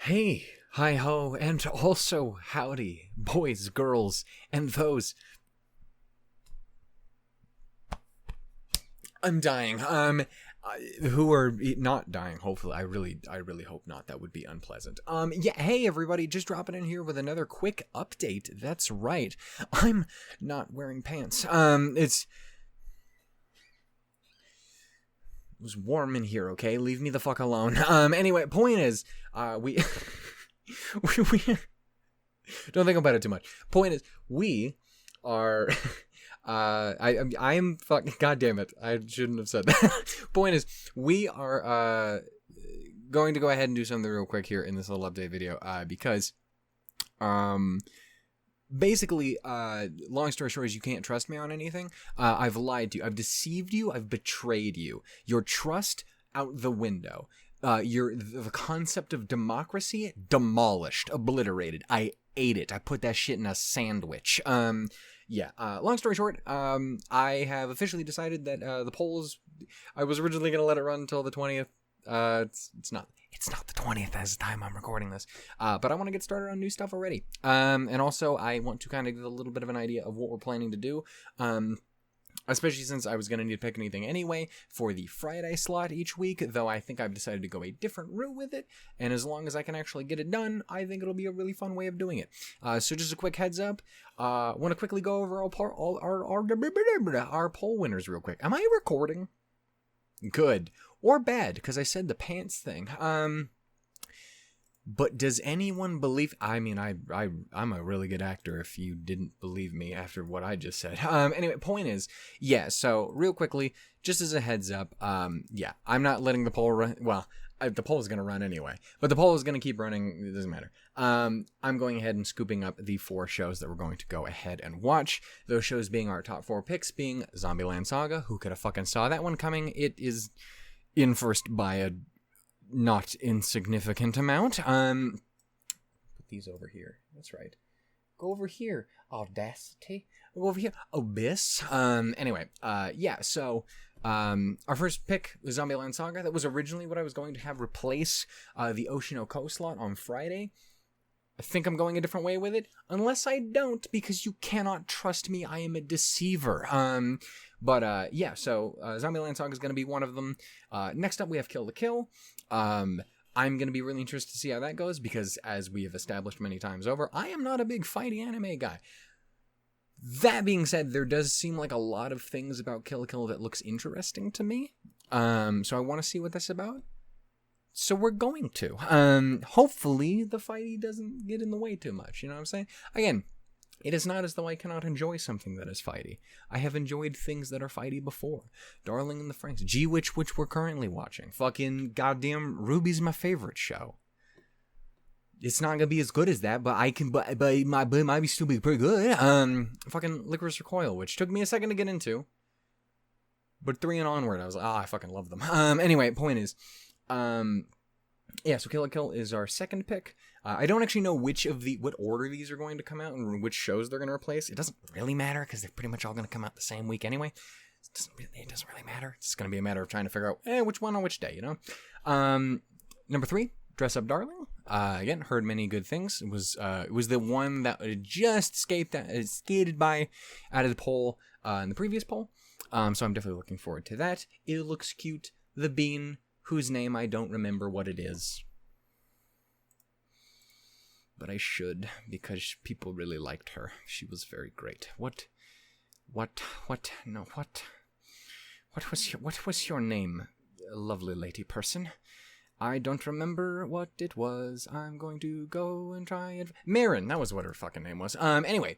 Hey, hi ho, and also howdy, boys, girls, and those. I'm dying. Who are not dying? Hopefully, I really hope not. That would be unpleasant. Yeah. Hey, everybody, just dropping in here with another quick update. That's right. I'm not wearing pants. It was warm in here. Okay, leave me the fuck alone. Anyway, point is, we. we don't think about it too much. Point is, we are I am fucking, god damn it, I shouldn't have said that. Point is, we are going to go ahead and do something real quick here in this little update video, because basically, long story short is you can't trust me on anything. I've lied to you, I've deceived you, I've betrayed you. Your trust out the window. The concept of democracy demolished, obliterated. I ate it. I put that shit in a sandwich. Yeah. Long story short, I have officially decided that the polls. I was originally gonna let it run until the 20th. It's not the 20th as the time I'm recording this. But I want to get started on new stuff already. And also I want to kind of get a little bit of an idea of what we're planning to do. Especially since I was going to need to pick anything anyway for the Friday slot each week, though I think I've decided to go a different route with it, and as long as I can actually get it done, I think it'll be a really fun way of doing it. So just a quick heads up, want to quickly go over our poll winners real quick. Am I recording? Good. Or bad, because I said the pants thing. But does anyone believe? I mean, I'm a really good actor if you didn't believe me after what I just said. Anyway, point is, yeah, so real quickly, just as a heads up, yeah, I'm not letting the poll run. Well, the poll is going to run anyway, but the poll is going to keep running. It doesn't matter. I'm going ahead and scooping up the 4 shows that we're going to go ahead and watch. Those shows being our top 4 picks being Zombieland Saga. Who could have fucking saw that one coming? It is in first by a not insignificant amount. Put these over here. That's right. Go over here. Audacity. Go over here. Abyss. Anyway, yeah, so our first pick was Zombieland Saga. That was originally what I was going to have replace the Oceano slot on Friday. I think I'm going a different way with it, unless I don't, because you cannot trust me. I am a deceiver. But yeah, so Zombieland Saga is going to be one of them. Next up, we have Kill la Kill. I'm going to be really interested to see how that goes, because as we have established many times over, I am not a big fighty anime guy. That being said, there does seem like a lot of things about Kill la Kill that looks interesting to me. So I want to see what that's about. So we're going to. Hopefully the fighty doesn't get in the way too much, you know what I'm saying? Again, it is not as though I cannot enjoy something that is fighty. I have enjoyed things that are fighty before. Darling in the Franxx, G-Witch, which we're currently watching. Fucking goddamn Ruby's my favorite show. It's not gonna be as good as that, but it might be still be pretty good. Fucking Lycoris Recoil, which took me a second to get into. But 3 and onward, I was like, I fucking love them. Anyway, point is, yeah, so Kill la Kill is our second pick. I don't actually know what order these are going to come out and which shows they're going to replace. It doesn't really matter because they're pretty much all going to come out the same week anyway. It doesn't really matter. It's going to be a matter of trying to figure out which one on which day, you know? Number 3, Dress Up Darling. Again, heard many good things. It was the one that just skated by out of the poll in the previous poll. So I'm definitely looking forward to that. It looks cute. The Bean, whose name I don't remember what it is. But I should, because people really liked her. She was very great. What was your name, lovely lady person? I don't remember what it was. I'm going to go and try it. Marin, that was what her fucking name was. Anyway,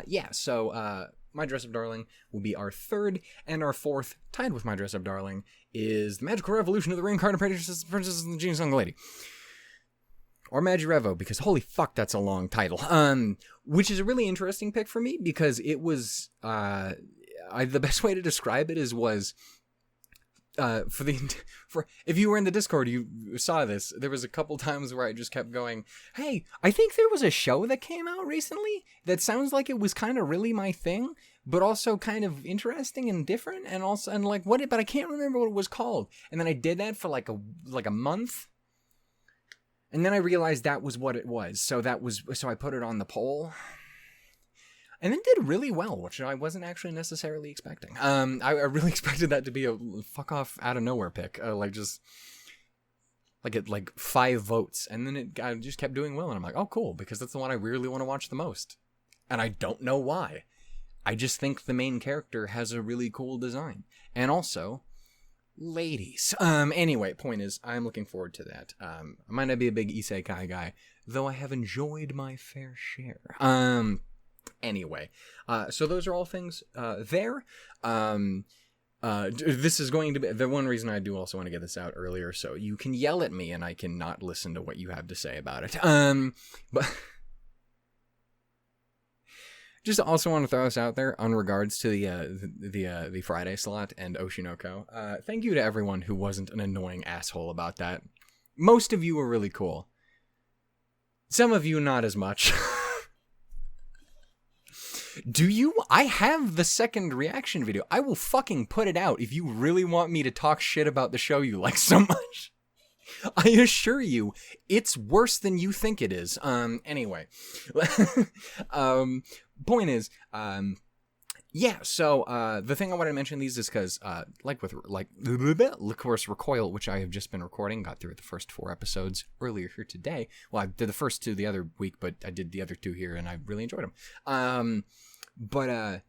yeah, so, My Dress Up Darling will be our 3rd, and our 4th, tied with My Dress Up Darling, is The Magical Revolution of the Reincarnated Princess and the Genius Young Lady. Or Magirevo, because holy fuck, that's a long title. Which is a really interesting pick for me, because it was, the best way to describe it was, if you were in the Discord, you saw this. There was a couple times where I just kept going, hey, I think there was a show that came out recently that sounds like it was kind of really my thing, but also kind of interesting and different, and but I can't remember what it was called. And then I did that for like a month. And then I realized that was what it was. So I put it on the poll. And then did really well, which I wasn't actually necessarily expecting. I really expected that to be a fuck off out of nowhere pick. Like 5 votes. And then I just kept doing well. And I'm like, oh, cool. Because that's the one I really want to watch the most. And I don't know why. I just think the main character has a really cool design. And also, ladies. Anyway, point is, I'm looking forward to that. I might not be a big isekai guy, though I have enjoyed my fair share. Anyway, so those are all things there. This is going to be the one reason I do also want to get this out earlier, so you can yell at me and I can not listen to what you have to say about it. But just also want to throw this out there on regards to the Friday slot and Oshinoko. Thank you to everyone who wasn't an annoying asshole about that. Most of you were really cool. Some of you not as much. Do you? I have the second reaction video. I will fucking put it out if you really want me to talk shit about the show you like so much. I assure you, it's worse than you think it is. Anyway. Point is, yeah, so, the thing I wanted to mention these is because, Lycoris Recoil, which I have just been recording, got through the first 4 episodes earlier here today. Well, I did the first 2 the other week, but I did the other 2 here, and I really enjoyed them. But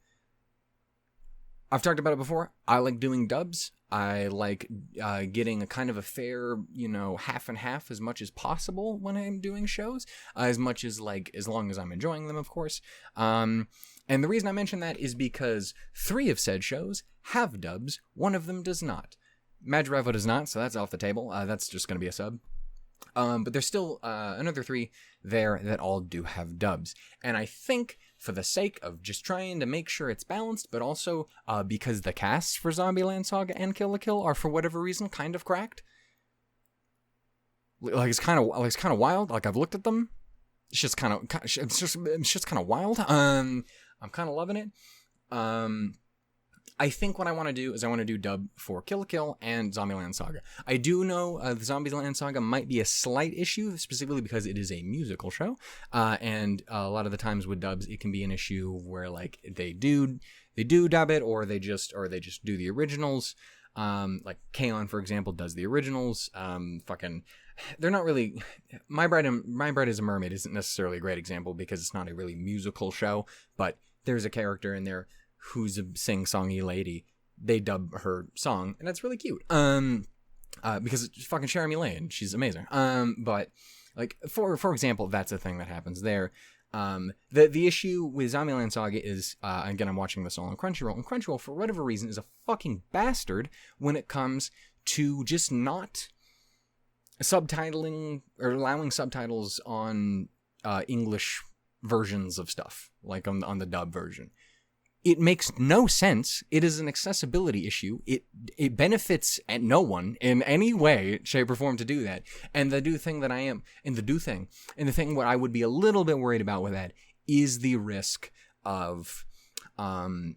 I've talked about it before. I like doing dubs. I like getting a kind of a fair, half and half as much as possible when I'm doing shows. As much as, as long as I'm enjoying them, of course. And the reason I mention that is because 3 of said shows have dubs. 1 of them does not. Majirevo does not, so that's off the table. That's just going to be a sub. But there's still another 3 there that all do have dubs. And I think, for the sake of just trying to make sure it's balanced, but also because the casts for Zombieland Saga and Kill la Kill are, for whatever reason, kind of cracked. It's kind of wild. I've looked at them. It's just kind of wild. I'm kind of loving it. I think what I want to do is I want to do dub for Kill la Kill and Zombieland Saga. I do know the Zombieland Saga might be a slight issue, specifically because it is a musical show, and a lot of the times with dubs it can be an issue where they do dub it, or they just do the originals. Like K-On! For example does the originals. They're not really. My Bride is a Mermaid isn't necessarily a great example because it's not a really musical show, but there's a character in there who's a sing-songy lady. They dub her song, and that's really cute. Because it's fucking Jeremy Lane, she's amazing. But for example, that's a thing that happens there. The issue with Zombieland Saga is, again, I'm watching this all on Crunchyroll, and Crunchyroll, for whatever reason, is a fucking bastard when it comes to just not subtitling or allowing subtitles on English versions of stuff, like on the dub version. It makes no sense. It is an accessibility issue. It benefits at no one in any way, shape, or form to do that. And the thing what I would be a little bit worried about with that is the risk of them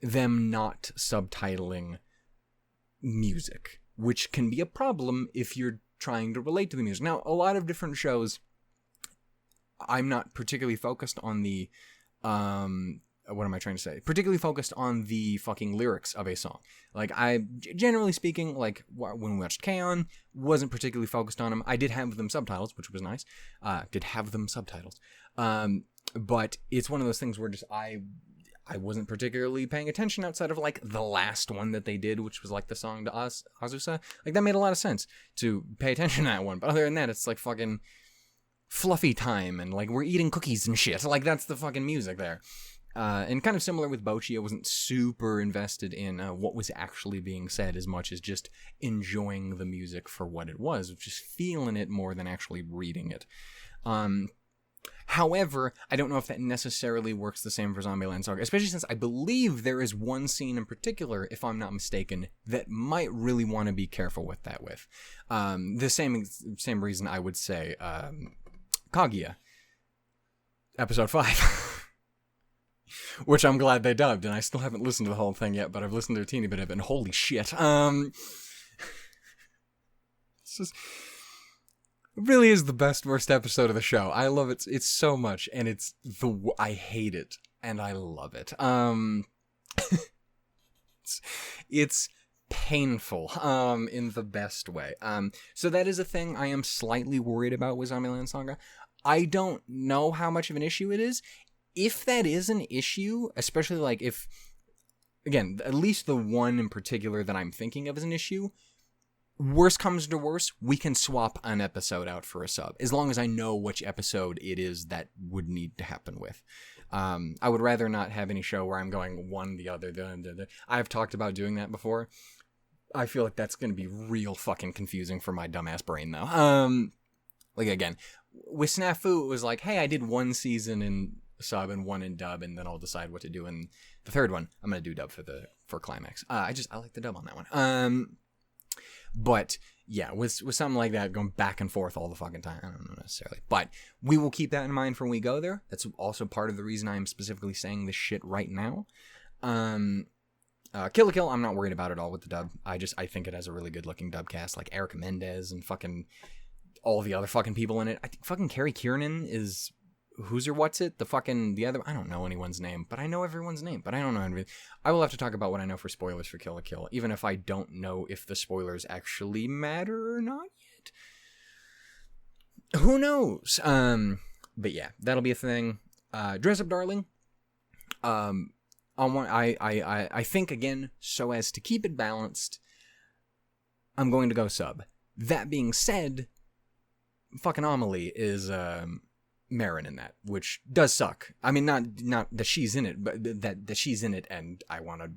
not subtitling music, which can be a problem if you're trying to relate to the music. Now, a lot of different shows, I'm not particularly focused on the what am I trying to say? Particularly focused on the fucking lyrics of a song. Generally speaking, when we watched K-On!, wasn't particularly focused on them. I did have them subtitles, which was nice. But it's one of those things where just I wasn't particularly paying attention outside of the last one that they did, which was the song to Azusa. That made a lot of sense to pay attention to that one. But other than that, it's fucking fluffy time and we're eating cookies and shit. That's the fucking music there. And kind of similar with Bocchi, I wasn't super invested in what was actually being said as much as just enjoying the music for what it was, just feeling it more than actually reading it. However, I don't know if that necessarily works the same for Zombieland Saga, especially since I believe there is one scene in particular, if I'm not mistaken, that might really want to be careful with that with. The same reason I would say Kaguya, episode 5. Which I'm glad they dubbed, and I still haven't listened to the whole thing yet, but I've listened to a teeny bit of it, and holy shit. It's just, really is the best worst episode of the show. I love it. It's so much, and I hate it, and I love it. It's painful, in the best way. So that is a thing I am slightly worried about with Zombieland Saga. I don't know how much of an issue it is. If that is an issue, especially like if, again, at least the one in particular that I'm thinking of as an issue, worst comes to worst, we can swap an episode out for a sub, as long as I know which episode it is that would need to happen with. I would rather not have any show where I'm going one, the other, the. I've talked about doing that before. I feel like that's going to be real fucking confusing for my dumbass brain, though. Like, again, with Snafu, it was like, hey, I did one season in sub and one in dub, and then I'll decide what to do in the third one. I'm going to do dub for Climax. I like the dub on that one. But, yeah, with something like that, going back and forth all the fucking time, I don't know necessarily. But we will keep that in mind for when we go there. That's also part of the reason I'm specifically saying this shit right now. Kill la Kill, I'm not worried about at all with the dub. I think it has a really good looking dub cast, like Erica Mendez and fucking all the other fucking people in it. I think fucking Carrie Kiernan is who's or what's it? The other, I don't know anyone's name, but I know everyone's name, but I don't know anything. I will have to talk about what I know for spoilers for Kill la Kill, even if I don't know if the spoilers actually matter or not yet. Who knows? But yeah, that'll be a thing. Dress Up Darling. I think, again, so as to keep it balanced, I'm going to go sub. That being said, fucking Amelie is Marin in that, which does suck. I mean, not that she's in it, but that she's in it, and I want to,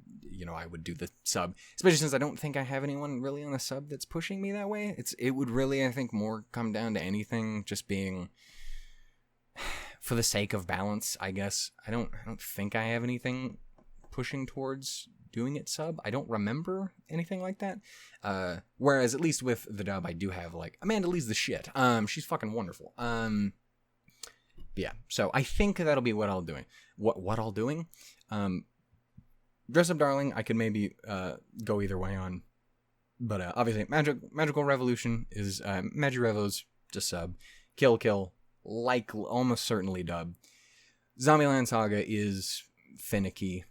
I would do the sub, especially since I don't think I have anyone really on the sub that's pushing me that way. It would really, I think, more come down to anything just being for the sake of balance, I guess. I don't think I have anything pushing towards doing it sub. I don't remember anything like that. Whereas at least with the dub, I do have like Amanda Lee's the shit. She's fucking wonderful. Yeah. So I think that'll be what I'll doing. What I'll doing. Dress Up Darling, I could maybe go either way on, but obviously Magical Revolution is Magirevo's just sub. Kill Kill, like almost certainly dub. Zombieland Saga is finicky.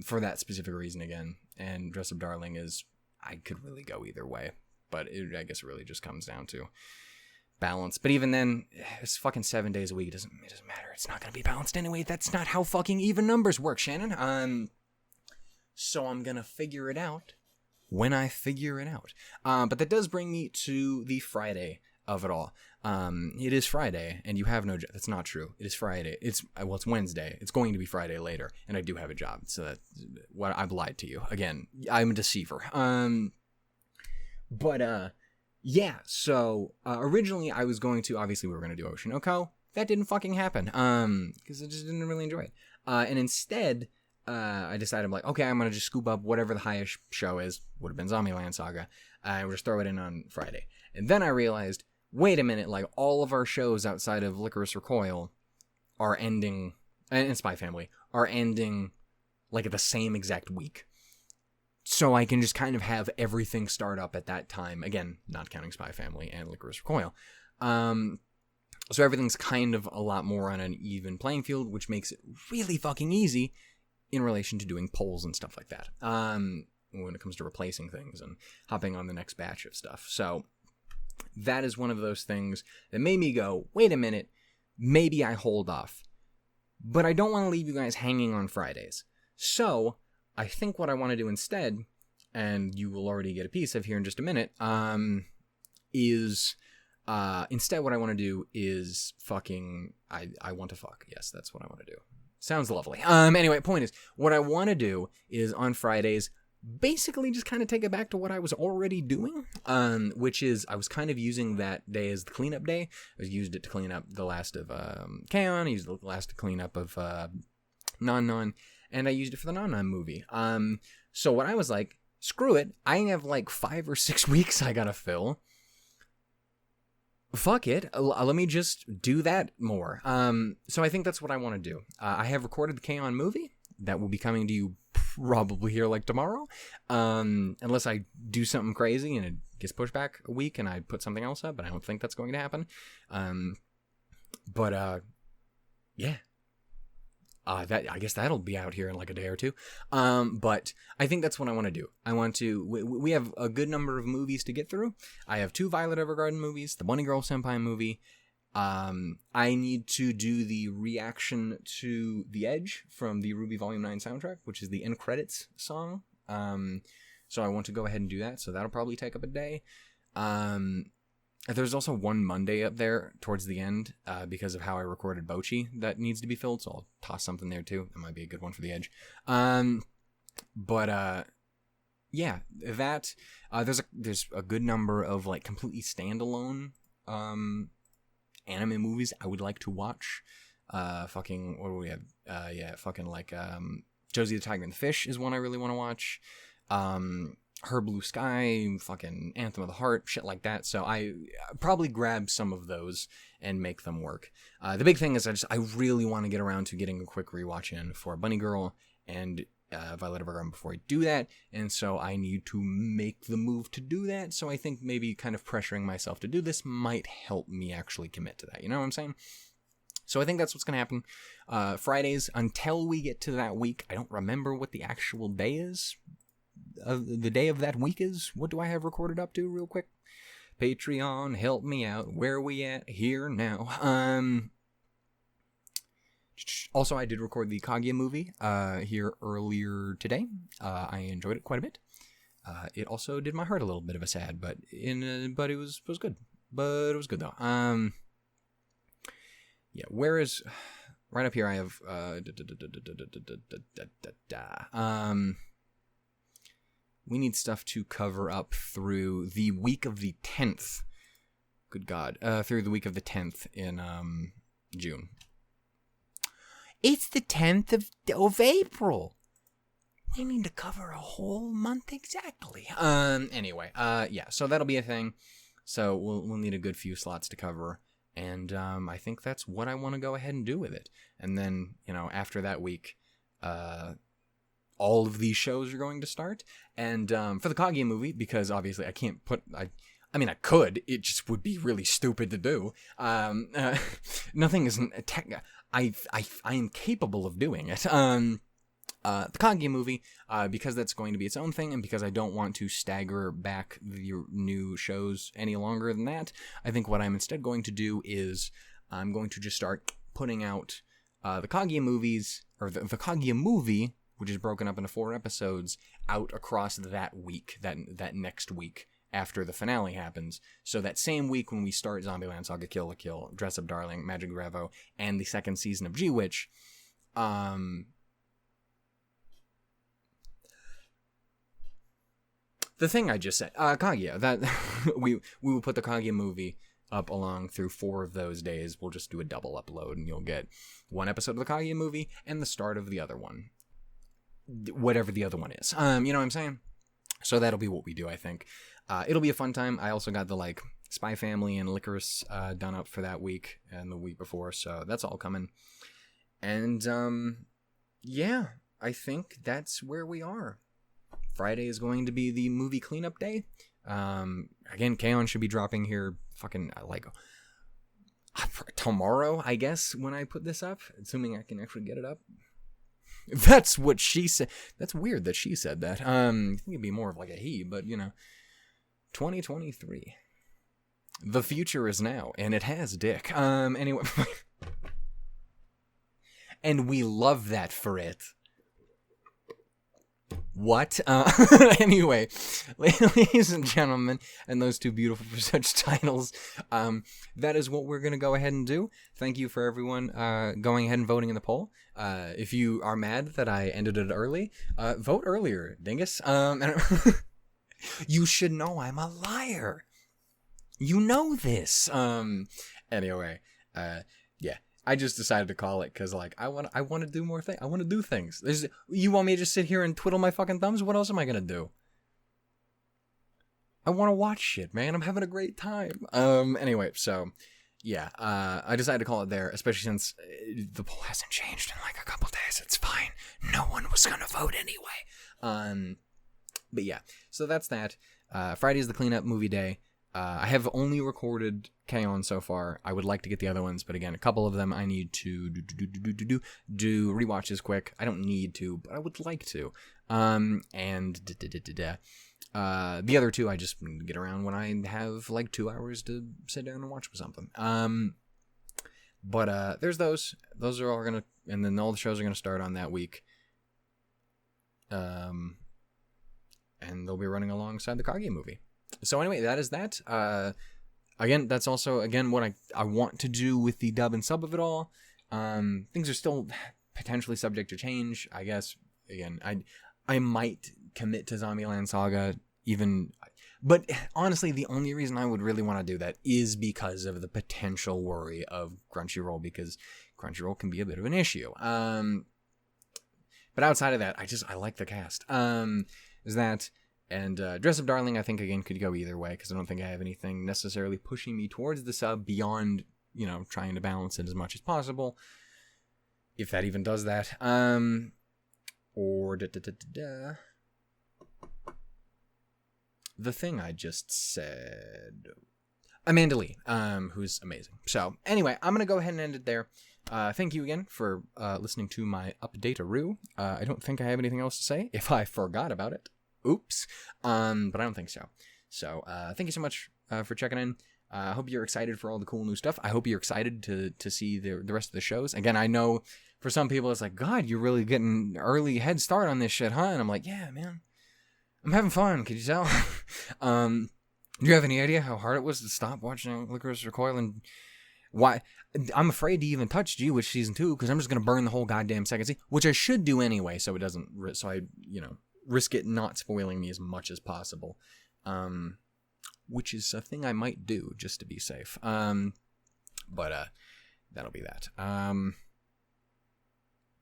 For that specific reason again, and Dress Up Darling is, I could really go either way, but I guess it really just comes down to balance. But even then, it's fucking 7 days a week. It doesn't matter. It's not gonna be balanced anyway. That's not how fucking even numbers work, Shannon. So I'm gonna figure it out when I figure it out. But that does bring me to the Friday of it all. It is Friday, and you have no job. That's not true. It is Friday. It's Wednesday. It's going to be Friday later, and I do have a job. So that I've lied to you again. I'm a deceiver. Yeah. So originally I was going to, obviously we were going to do Oshinoko. That didn't fucking happen. Because I just didn't really enjoy it. And instead, I decided, I'm like, okay, I'm gonna just scoop up whatever the highest show is. Would have been Zombieland Saga. And we'll just throw it in on Friday. And then I realized, wait a minute, like, all of our shows outside of Lycoris Recoil are ending, and Spy Family, are ending, like, at the same exact week. So I can just kind of have everything start up at that time. Again, not counting Spy Family and Lycoris Recoil. So everything's kind of a lot more on an even playing field, which makes it really fucking easy in relation to doing polls and stuff like that. When it comes to replacing things and hopping on the next batch of stuff. So that is one of those things that made me go, wait a minute, maybe I hold off. But I don't want to leave you guys hanging on Fridays. So I think what I want to do instead, and you will already get a piece of here in just a minute, is instead what I want to do is fucking, I want to fuck. Yes, that's what I want to do. Sounds lovely. Anyway, point is, what I want to do is on Fridays, basically just kind of take it back to what I was already doing, which is I was kind of using that day as the cleanup day. I used it to clean up the last of K-On!, I used the last to clean up of Non-Non, and I used it for the Non-Non movie. So what I was like, screw it, I have like 5 or 6 weeks I gotta fill. Fuck it, let me just do that more. So I think that's what I want to do. I have recorded the K-On! Movie that will be coming to you probably hear like tomorrow, unless I do something crazy and it gets pushed back a week and I put something else up, but I don't think that's going to happen. Yeah. That, I guess that'll be out here in like a day or two. But I think that's what I want to do. I want to, we have a good number of movies to get through. I have 2 Violet Evergarden movies, the Bunny Girl Senpai movie. I need to do the reaction to The Edge from the Ruby Volume 9 soundtrack, which is the end credits song. So I want to go ahead and do that. So that'll probably take up a day. There's also one Monday up there towards the end, because of how I recorded Bochi that needs to be filled, so I'll toss something there too. That might be a good one for The Edge. Yeah, that, there's a good number of, like, completely standalone, anime movies I would like to watch. What do we have? Josie the Tiger and the Fish is one I really want to watch. Her Blue Sky, fucking Anthem of the Heart, shit like that. So I probably grab some of those and make them work. The big thing is I really want to get around to getting a quick rewatch in for Bunny Girl and Violet Evergarden before I do that. And so I need to make the move to do that. So I think maybe kind of pressuring myself to do this might help me actually commit to that. You know what I'm saying? So I think that's what's going to happen. Fridays, until we get to that week, I don't remember what the actual day is. The day of that week is. What do I have recorded up to real quick? Patreon, help me out. Where are we at here now? Also, I did record the Kaguya movie here earlier today. I enjoyed it quite a bit. It also did my heart a little bit of a sad, but it was good. But it was good though. Yeah. Where is right up here? I have we need stuff to cover up through the week of the 10th. Good God. Through the week of the 10th in June. It's the 10th of April. We need to cover a whole month exactly. Anyway, yeah, so that'll be a thing. So we'll need a good few slots to cover. And I think that's what I want to go ahead and do with it. And then, after that week, all of these shows are going to start. And for the Kaguya movie, because obviously I can't put... I mean, I could. It just would be really stupid to do. Nothing isn't... I am capable of doing it. The Kaguya movie, because that's going to be its own thing, and because I don't want to stagger back the new shows any longer than that, I think what I'm instead going to do is I'm going to just start putting out the Kaguya movies, or the Kaguya movie, which is broken up into 4 episodes, out across that week, that next week, after the finale happens. So that same week when we start Zombieland Saga Kill la Kill, Dress Up Darling, Magic Revo, and the 2nd season of G-Witch, the thing I just said, Kaguya, that we will put the Kaguya movie up along through 4 of those days. We'll just do a double upload, and you'll get 1 episode of the Kaguya movie and the start of the other one. Whatever the other one is. You know what I'm saying? So that'll be what we do, I think. It'll be a fun time. I also got the, Spy Family and Lycoris done up for that week and the week before, so that's all coming. And, yeah, I think that's where we are. Friday is going to be the movie cleanup day. Again, K-On! Should be dropping here tomorrow, I guess, when I put this up, assuming I can actually get it up. That's what she said. That's weird that she said that. I think it'd be more of a he, but 2023. The future is now, and it has dick. Anyway. And we love that for it. What? Anyway, ladies and gentlemen, and those 2 beautiful for such titles, that is what we're going to go ahead and do. Thank you for everyone going ahead and voting in the poll. If you are mad that I ended it early, vote earlier, dingus. You should know I'm a liar. You know this. Anyway, yeah. I just decided to call it because, I want to do more things. I want to do things. You want me to just sit here and twiddle my fucking thumbs? What else am I going to do? I want to watch shit, man. I'm having a great time. Anyway, so, yeah, I decided to call it there, especially since the poll hasn't changed in like a couple days. It's fine. No one was gonna vote anyway. But yeah, so that's that. Friday is the cleanup movie day. I have only recorded K-On! So far. I would like to get the other ones, but again, a couple of them I need to do rewatches quick. I don't need to, but I would like to. The other two I just get around when I have like 2 hours to sit down and watch something. But there's those. Those are all gonna, and then all the shows are gonna start on that week. And they'll be running alongside the Kaguya movie. So anyway, that is that. Again, that's also, again, what I want to do with the dub and sub of it all. Things are still potentially subject to change, I guess. Again, I might commit to Zombieland Saga, but honestly, the only reason I would really want to do that is because of the potential worry of Crunchyroll, because Crunchyroll can be a bit of an issue. But outside of that, I like the cast. Is that... And Dress Up Darling, I think, again, could go either way, because I don't think I have anything necessarily pushing me towards the sub beyond, trying to balance it as much as possible. If that even does that. The thing I just said. Amanda Lee, who's amazing. So, anyway, I'm going to go ahead and end it there. Thank you again for listening to my update-a-roo. I don't think I have anything else to say. If I forgot about it. Oops. But I don't think so. So, thank you so much for checking in. I hope you're excited for all the cool new stuff. I hope you're excited to see the rest of the shows. Again, I know for some people it's like, God, you're really getting early head start on this shit, huh? And I'm like, yeah, man. I'm having fun. Could you tell? Do you have any idea how hard it was to stop watching Lycoris Recoil and why? I'm afraid to even touch G-Witch Season 2 because I'm just going to burn the whole goddamn second season, which I should do anyway, so it doesn't, risk it not spoiling me as much as possible, which is a thing I might do just to be safe. But that'll be that.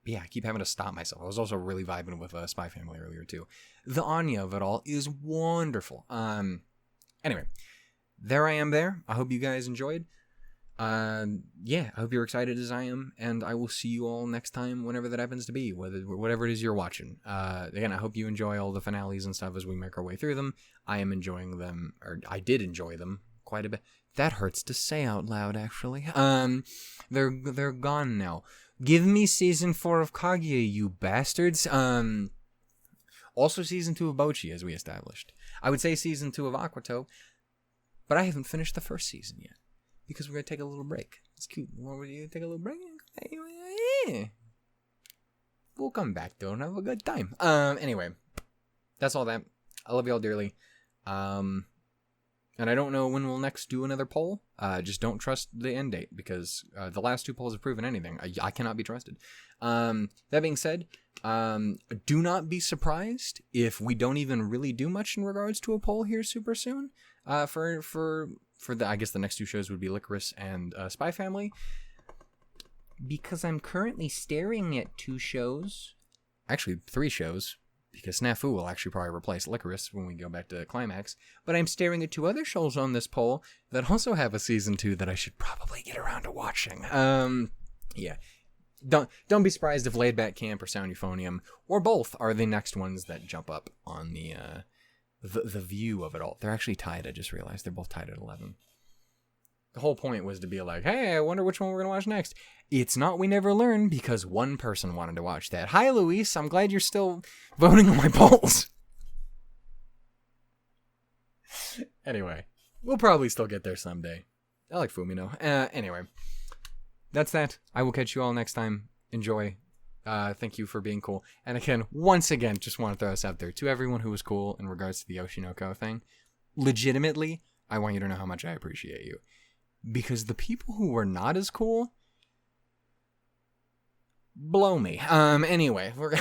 Yeah, I keep having to stop myself. I was also really vibing with Spy Family earlier too. The Anya of it all is wonderful. Anyway, there I am there. I hope you guys enjoyed. Yeah, I hope you're excited as I am, and I will see you all next time, whenever that happens to be, whatever it is you're watching. Again, I hope you enjoy all the finales and stuff as we make our way through them. I am enjoying them, or I did enjoy them quite a bit. That hurts to say out loud, actually. They're gone now. Give me season 4 of Kaguya, you bastards. Also season 2 of Bocchi, as we established. I would say season 2 of Aquato, but I haven't finished the first season yet. Because we're going to take a little break. It's cute. Would you take a little break? Yeah. We'll come back though and have a good time. Anyway. That's all that. I love y'all dearly. And I don't know when we'll next do another poll. Just don't trust the end date. Because the last 2 polls have proven anything. I cannot be trusted. That being said, do not be surprised if we don't even really do much in regards to a poll here super soon. For the, I guess the next 2 shows would be Lycoris and Spy Family. Because I'm currently staring at 2 shows. Actually, 3 shows. Because Snafu will actually probably replace Lycoris when we go back to Climax. But I'm staring at 2 other shows on this poll that also have a season 2 that I should probably get around to watching. Yeah. Don't be surprised if Laid Back Camp or Sound Euphonium, or both, are the next ones that jump up on the view of it all. They're actually tied, I just realized. They're both tied at 11. The whole point was to be like, hey, I wonder which one we're going to watch next. It's not We Never Learn, because one person wanted to watch that. Hi, Luis. I'm glad you're still voting on my polls. Anyway, we'll probably still get there someday. I like Fumino. Anyway, that's that. I will catch you all next time. Enjoy. Thank you for being cool. And again, once again, just want to throw this out there to everyone who was cool in regards to the Yoshinoko thing. Legitimately, I want you to know how much I appreciate you. Because the people who were not as cool, blow me. Anyway, we're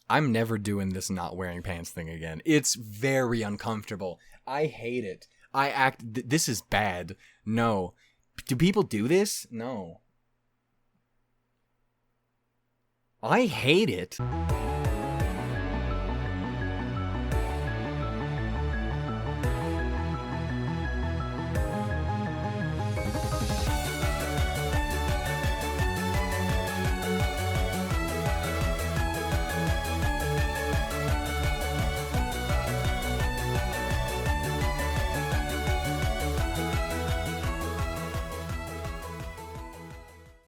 I'm never doing this not wearing pants thing again. It's very uncomfortable. I hate it. This is bad. No. Do people do this? No. I hate it.